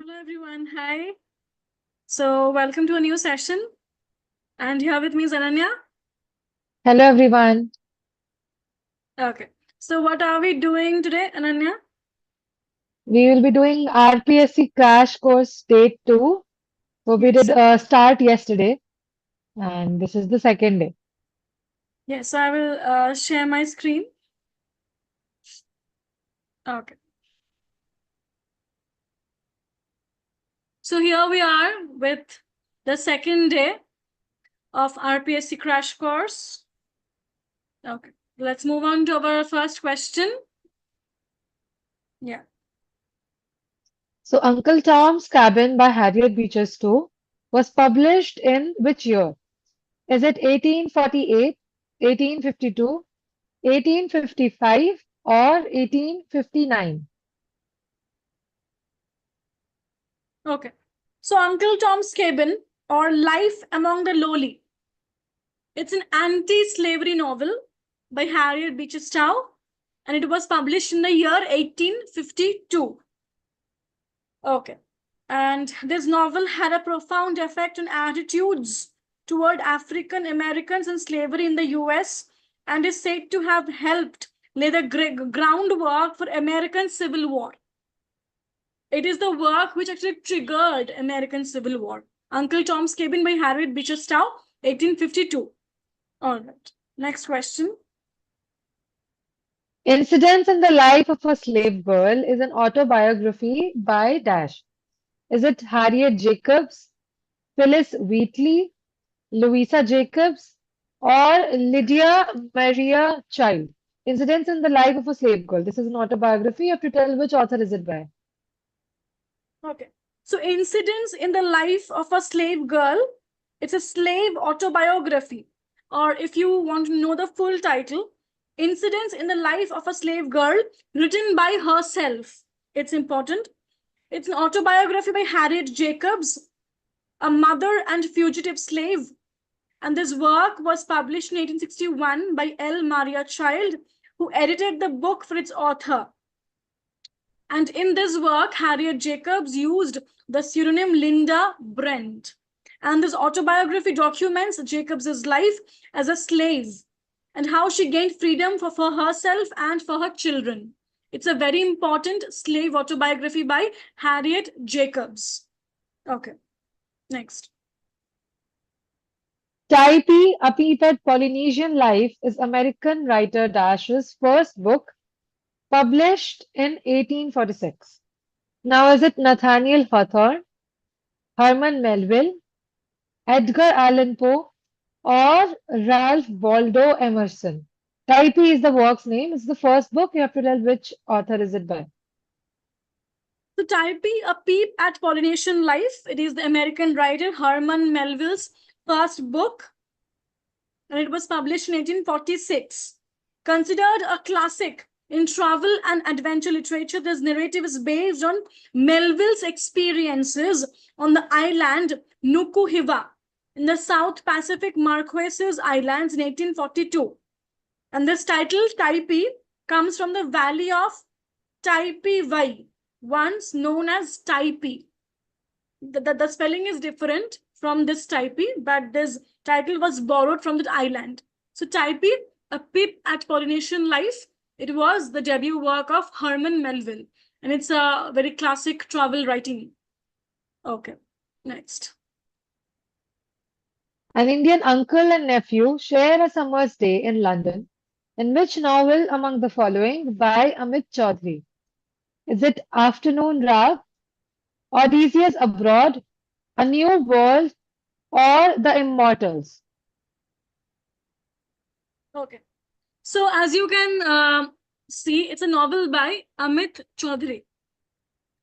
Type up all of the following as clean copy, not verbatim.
Hello everyone. Hi. So welcome to a new session. And here with me is Ananya. Hello everyone. Okay. So what are we doing today, Ananya? We will be doing RPSC Crash Course Day 2. So we did Yes. start yesterday and this is the second day. Yes. So I will share my screen. Okay. So here we are with the second day of RPSC crash course. Okay. Let's move on to our first question. Yeah. So Uncle Tom's Cabin by Harriet Beecher Stowe was published in which year? Is it 1848, 1852, 1855 or 1859? Okay. So Uncle Tom's Cabin or Life Among the Lowly. It's an anti-slavery novel by Harriet Beecher Stowe, and it was published in the year 1852. Okay. And this novel had a profound effect on attitudes toward African Americans and slavery in the US and is said to have helped lay the groundwork for American Civil War. It is the work which actually triggered American Civil War. Uncle Tom's Cabin by Harriet Beecher Stowe, 1852. All right. Next question. Incidents in the Life of a Slave Girl is an autobiography by Dash. Is it Harriet Jacobs, Phyllis Wheatley, Louisa Jacobs, or Lydia Maria Child. Incidents in the Life of a Slave Girl. This is an autobiography. You have to tell which author is it by. Okay. So, Incidents in the Life of a Slave Girl, it's a slave autobiography. Or if you want to know the full title, Incidents in the Life of a Slave Girl, written by herself. It's important. It's an autobiography by Harriet Jacobs, a mother and fugitive slave. And this work was published in 1861 by L. Maria Child, who edited the book for its author. And in this work, Harriet Jacobs used the pseudonym Linda Brent. And this autobiography documents Jacobs' life as a slave and how she gained freedom for herself and for her children. It's a very important slave autobiography by Harriet Jacobs. Okay, next. Typee, A Peep at Polynesian Life is American writer Dash's first book, published in 1846. Now, is it Nathaniel Hawthorne, Herman Melville, Edgar Allan Poe, or Ralph Waldo Emerson? Typee is the work's name. It's the first book. You have to tell which author is it by. So Typee, A Peep at Polynesian Life. It is the American writer Herman Melville's first book, and it was published in 1846. Considered a classic in travel and adventure literature, this narrative is based on Melville's experiences on the island Nukuhiva in the South Pacific Marquesas Islands in 1842. And this title, Typee, comes from the valley of Taipei, once known as Typee. The spelling is different from this Typee, but this title was borrowed from that island. So Typee, A Peep at Polynesian Life, it was the debut work of Herman Melville, and it's a very classic travel writing. Okay, next. An Indian uncle and nephew share a summer's day in London. In which novel among the following by Amit Chaudhary? Is it Afternoon Rag, Odysseus Abroad, A New World, or The Immortals? Okay. So as you can see, it's a novel by Amit Chaudhary.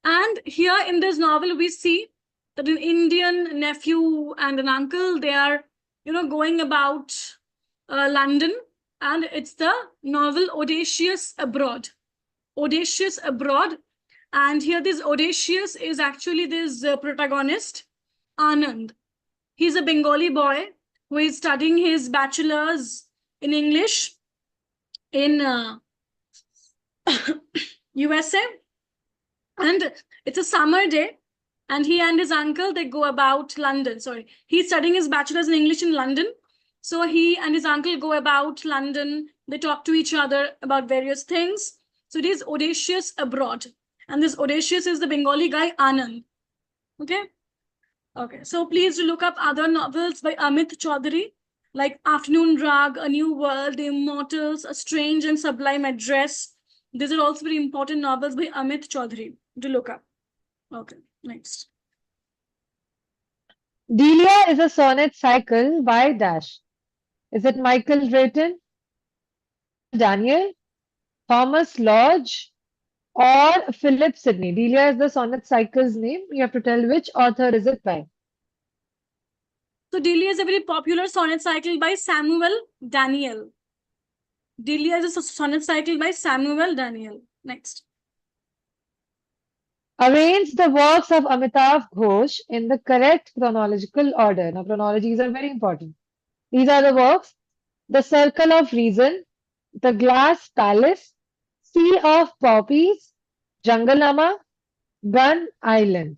And here in this novel, we see that an Indian nephew and an uncle, they are, going about London. And it's the novel Audacious Abroad. Audacious Abroad. And here this Audacious is actually this protagonist, Anand. He's a Bengali boy who is studying his bachelor's in English in USA. And it's a summer day, And he and his uncle, they go about London. Sorry, he's studying his bachelor's in English in London. So he and his uncle go about London. They talk to each other about various things. So it is Audacious Abroad. And this Audacious is the Bengali guy, Anand. Okay. Okay. So please do look up other novels by Amit Chaudhary, like Afternoon Drag, A New World, The Immortals, A Strange and Sublime Address. These are also very important novels by Amit Chaudhary to look up. Okay. Next. Delia is a sonnet cycle by Dash. Is it Michael Drayton, Charles Daniel, Thomas Lodge, or Philip Sidney? Delia is the sonnet cycle's name. You have to tell which author is it by. So Delia is a very popular sonnet cycle by Samuel Daniel. Delia is a sonnet cycle by Samuel Daniel. Next. Arrange the works of Amitav Ghosh in the correct chronological order. Now, chronologies are very important. These are the works: The Circle of Reason, The Glass Palace, Sea of Poppies, Jangalama, Gun Island.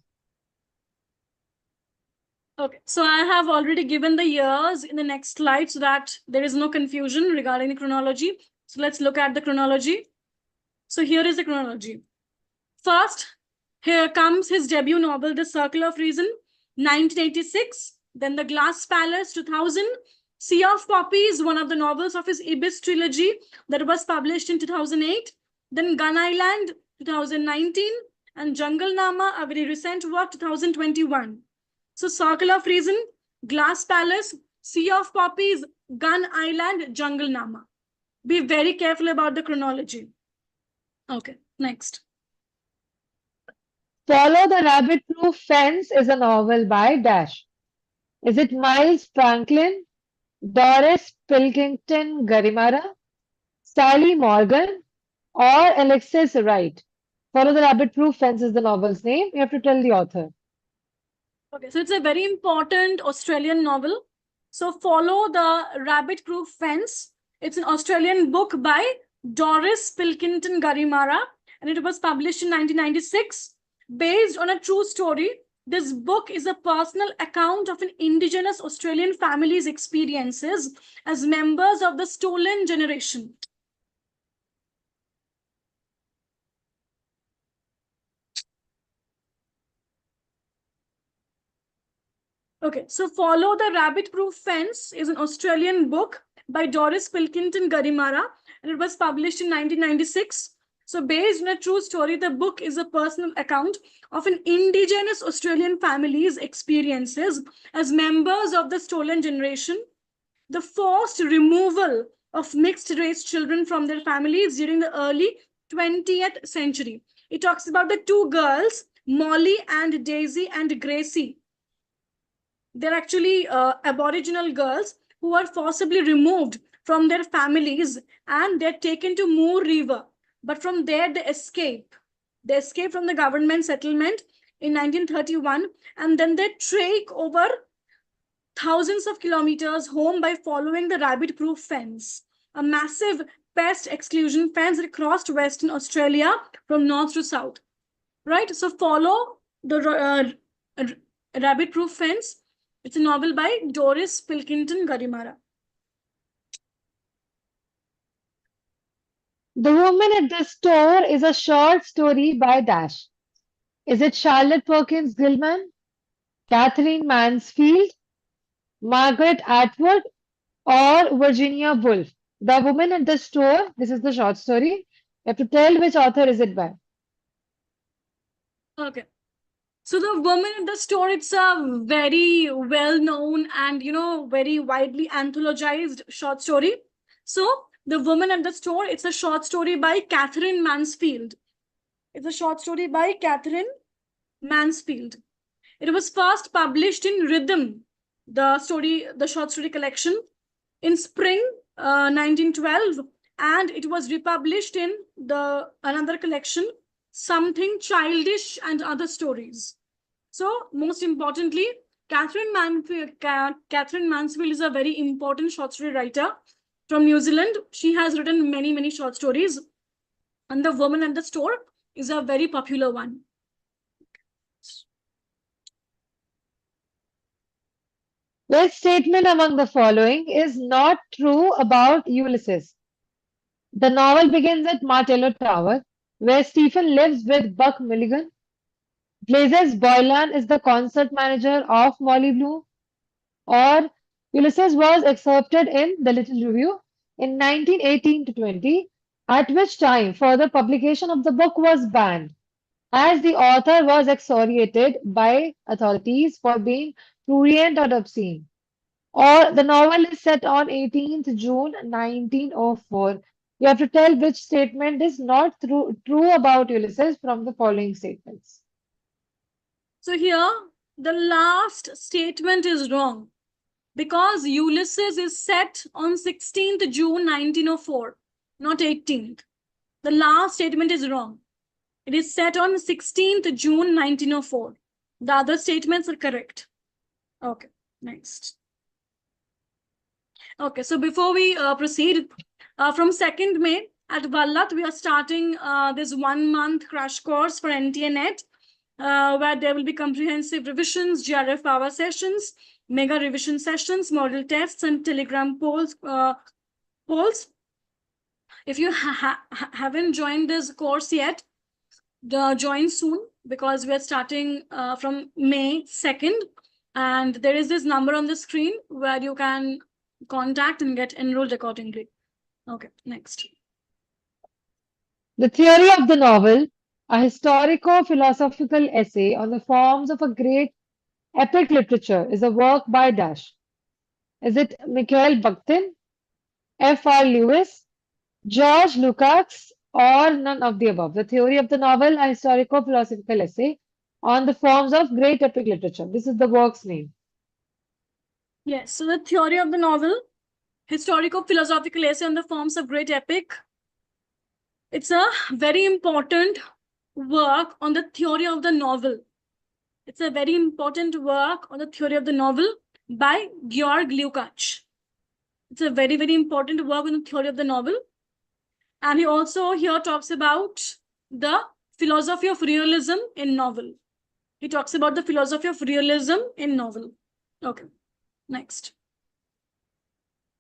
Okay, so I have already given the years in the next slide so that there is no confusion regarding the chronology. So let's look at the chronology. So here is the chronology. First, here comes his debut novel, The Circle of Reason, 1986. Then The Glass Palace, 2000. Sea of Poppies, one of the novels of his Ibis trilogy that was published in 2008. Then Gun Island, 2019. And Jungle Nama, a very recent work, 2021. So Circle of Reason, Glass Palace, Sea of Poppies, Gun Island, Jungle Nama. Be very careful about the chronology. Okay, next. Follow the Rabbit-Proof Fence is a novel by Dash. Is it Miles Franklin, Doris Pilkington Garimara, Sally Morgan, or Alexis Wright? Follow the Rabbit-Proof Fence is the novel's name. You have to tell the author. Okay, so it's a very important Australian novel. So Follow the Rabbit-Proof Fence. It's an Australian book by Doris Pilkington Garimara, and it was published in 1996. Based on a true story, this book is a personal account of an Indigenous Australian family's experiences as members of the stolen generation. Okay, so Follow the Rabbit-Proof Fence is an Australian book by Doris Pilkington Garimara, and it was published in 1996. So based on a true story, the book is a personal account of an Indigenous Australian family's experiences as members of the stolen generation, the forced removal of mixed-race children from their families during the early 20th century. It talks about the two girls, Molly and Daisy and Gracie. They're actually Aboriginal girls who are forcibly removed from their families and they're taken to Moore River. But from there, they escape. They escape from the government settlement in 1931, and then they trek over thousands of kilometers home by following the rabbit-proof fence, a massive pest exclusion fence that crossed Western Australia from north to south. Right? So follow the rabbit-proof fence. It's a novel by Doris Pilkington Garimara. The Woman at the Store is a short story by Dash. Is it Charlotte Perkins Gilman, Catherine Mansfield, Margaret Atwood, or Virginia Woolf? The Woman at the Store, this is the short story. You have to tell which author is it by. Okay. So The Woman at the Store, it's a very well-known and, very widely anthologized short story. So The Woman at the Store, it's a short story by Catherine Mansfield. It's a short story by Catherine Mansfield. It was first published in Rhythm, the short story collection, in spring 1912, and it was republished in another collection, Something Childish and Other Stories. So most importantly, Catherine Mansfield is a very important short story writer from New Zealand. She has written many, many short stories, and The Woman at the Store is a very popular one. Which statement among the following is not true about Ulysses? The novel begins at Martello Tower, where Stephen lives with Buck Milligan. Blazes Boylan is the concert manager of Molly Bloom, or Ulysses was accepted in the Little Review in 1918 to 20, at which time further publication of the book was banned, as the author was excoriated by authorities for being prurient or obscene. Or the novel is set on 18th June 1904. You have to tell which statement is not true about Ulysses from the following statements. So here, the last statement is wrong because Ulysses is set on 16th June 1904, not 18th. The last statement is wrong. It is set on 16th June 1904. The other statements are correct. Okay, next. Okay, so before we proceed, from 2nd May at Vallat, we are starting this 1-month crash course for NTA NET, where there will be comprehensive revisions, GRF hour sessions, mega revision sessions, model tests, and Telegram polls. If you haven't joined this course yet, join soon because we are starting from May 2nd. And there is this number on the screen where you can contact and get enrolled accordingly. Okay, next. The theory of the novel, a historico-philosophical essay on the forms of a great epic literature, is a work by Dash. Is it Mikhail Bakhtin, F.R. Lewis, George Lukács, or none of the above? The theory of the novel, a historico-philosophical essay on the forms of great epic literature. This is the work's name. Yes, so the theory of the novel, historico-philosophical essay on the forms of great epic. It's a very important work on the theory of the novel. It's a very important work on the theory of the novel by Georg Lukács. It's a very, very important work on the theory of the novel. And he also here talks about the philosophy of realism in novel. He talks about the philosophy of realism in novel. Okay, next.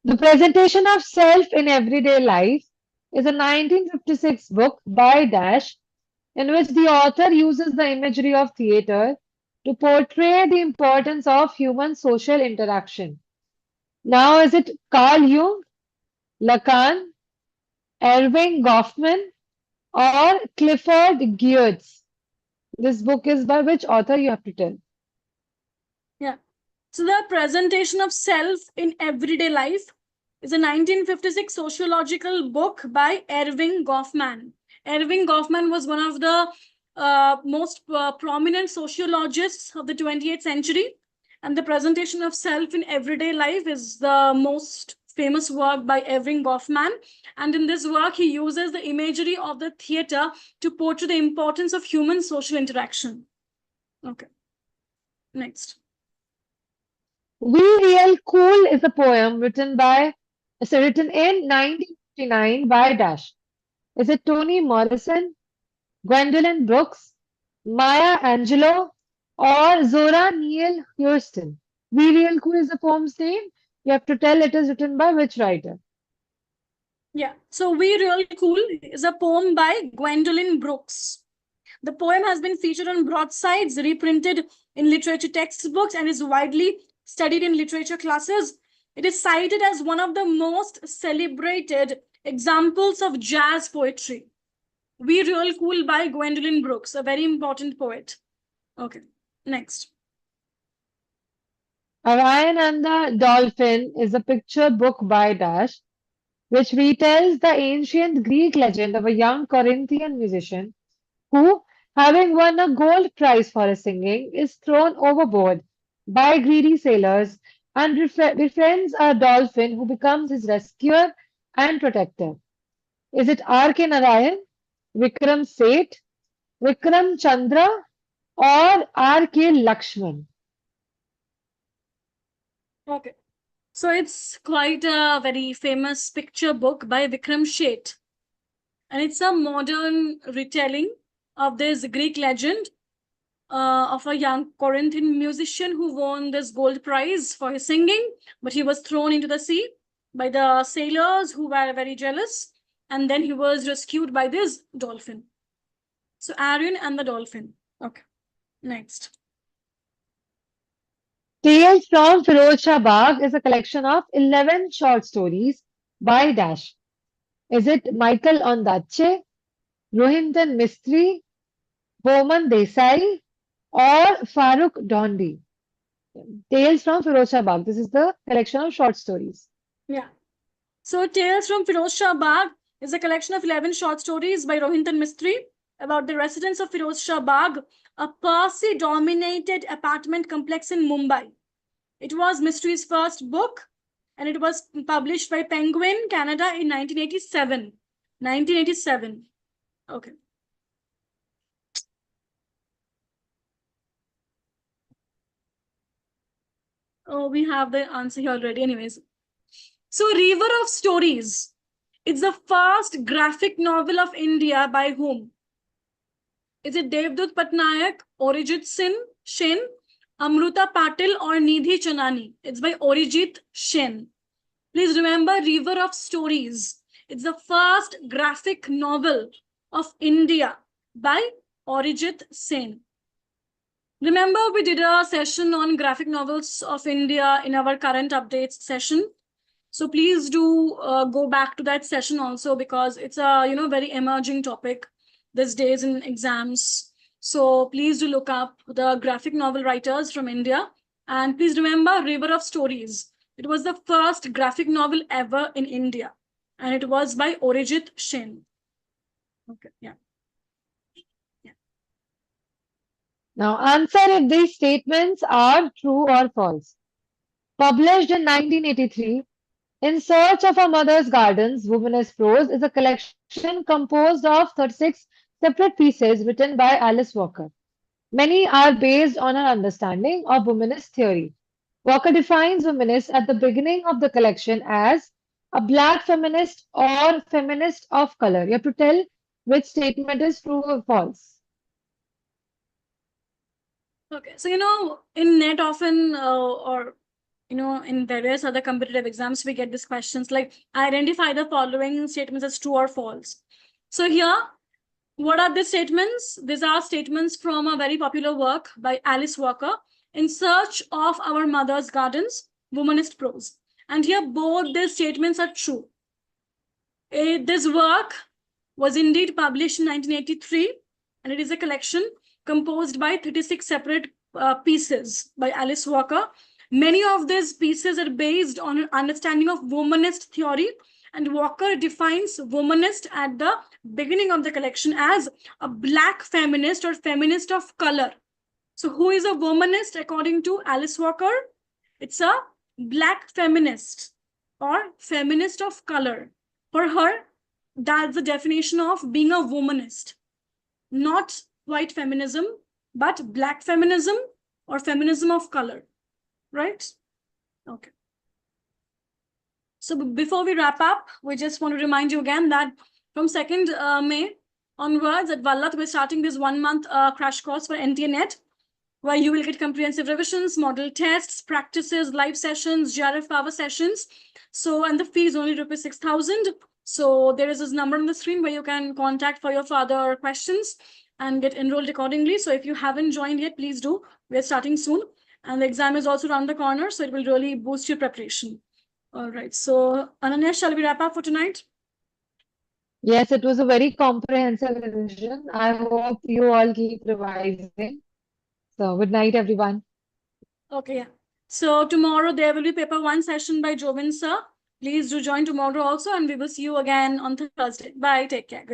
The Presentation of Self in Everyday Life is a 1956 book by Dash in which the author uses the imagery of theatre to portray the importance of human social interaction. Now, is it Carl Jung, Lacan, Erving Goffman, or Clifford Geertz? This book is by which author you have to tell. Yeah. So the Presentation of Self in Everyday Life is a 1956 sociological book by Erving Goffman. Erving Goffman was one of the most prominent sociologists of the 20th century. And the Presentation of Self in Everyday Life is the most famous work by Erving Goffman. And in this work, he uses the imagery of the theater to portray the importance of human social interaction. Okay. Next. We Real Cool is a poem written in 1959 by Dash. Is it Toni Morrison, Gwendolyn Brooks, Maya Angelou, or Zora Neale Hurston? We Real Cool is the poem's name. You have to tell it is written by which writer. Yeah, so We Real Cool is a poem by Gwendolyn Brooks. The poem has been featured on broadsides, reprinted in literature textbooks, and is widely studied in literature classes. It is cited as one of the most celebrated examples of jazz poetry. We Real Cool by Gwendolyn Brooks, a very important poet. Okay, next. Orion and the Dolphin is a picture book by Dash, which retells the ancient Greek legend of a young Corinthian musician who, having won a gold prize for his singing, is thrown overboard by greedy sailors and befriends a dolphin who becomes his rescuer and protector. Is it R.K. Narayan, Vikram Seth, Vikram Chandra, or R.K. Lakshman? Okay. So it's quite a very famous picture book by Vikram Seth. And it's a modern retelling of this Greek legend. of a young Corinthian musician who won this gold prize for his singing, but he was thrown into the sea by the sailors who were very jealous, and then he was rescued by this dolphin. So Arion and the dolphin. Okay, next. Tales from Firoz Shah Bagh is a collection of 11 short stories by Dash. Is it Michael Ondaatje, Rohinton Mistry, Boman Desai, or Farooq Dondi? Tales from Firoz Shah Bagh. This is the collection of short stories. Yeah. So Tales from Firoz Shah Bagh is a collection of 11 short stories by Rohinton Mistry about the residents of Firoz Shah Bagh, a Parsi-dominated apartment complex in Mumbai. It was Mistry's first book, and it was published by Penguin, Canada in 1987. 1987. Okay. Oh, we have the answer here already. Anyways. So, River of Stories. It's the first graphic novel of India by whom? Is it Devdutt Patnaik, Arijit Shin, Amruta Patil, or Nidhi Chanani? It's by Arijit Shin. Please remember River of Stories. It's the first graphic novel of India by Arijit Sen. Remember, we did a session on graphic novels of India in our current updates session. So please do go back to that session also, because it's a very emerging topic these days in exams. So please do look up the graphic novel writers from India. And please remember River of Stories. It was the first graphic novel ever in India. And it was by Arijit Shin. Okay, yeah. Now, answer if these statements are true or false. Published in 1983, In Search of a Mother's Gardens, Womanist Prose is a collection composed of 36 separate pieces written by Alice Walker. Many are based on her understanding of womanist theory. Walker defines womanist at the beginning of the collection as a black feminist or feminist of color. You have to tell which statement is true or false. Okay, so in NET often or in various other competitive exams, we get these questions like identify the following statements as true or false. So here, what are these statements? These are statements from a very popular work by Alice Walker, In Search of Our Mother's Gardens, Womanist Prose. And here, both these statements are true. This work was indeed published in 1983, and it is a collection composed by 36 separate pieces by Alice Walker. Many of these pieces are based on an understanding of womanist theory, and Walker defines womanist at the beginning of the collection as a black feminist or feminist of color. So who is a womanist according to Alice Walker? It's a black feminist or feminist of color. For her, that's the definition of being a womanist. Not white feminism, but black feminism or feminism of color. Right? Okay. So before we wrap up, we just want to remind you again that from 2nd May onwards at Vallat, we're starting this 1-month crash course for NTA NET, where you will get comprehensive revisions, model tests, practices, live sessions, GRF power sessions. So, and the fee is only rupees 6,000. So there is this number on the screen where you can contact for your further questions and get enrolled accordingly. So if you haven't joined yet, please do. We're starting soon. And the exam is also around the corner, so it will really boost your preparation. All right. So, Ananya, shall we wrap up for tonight? Yes, it was a very comprehensive revision. I hope you all keep revising. So, good night, everyone. Okay, yeah. So tomorrow there will be paper 1 session by Jovin sir. Please do join tomorrow also, and we will see you again on Thursday. Bye. Take care. Good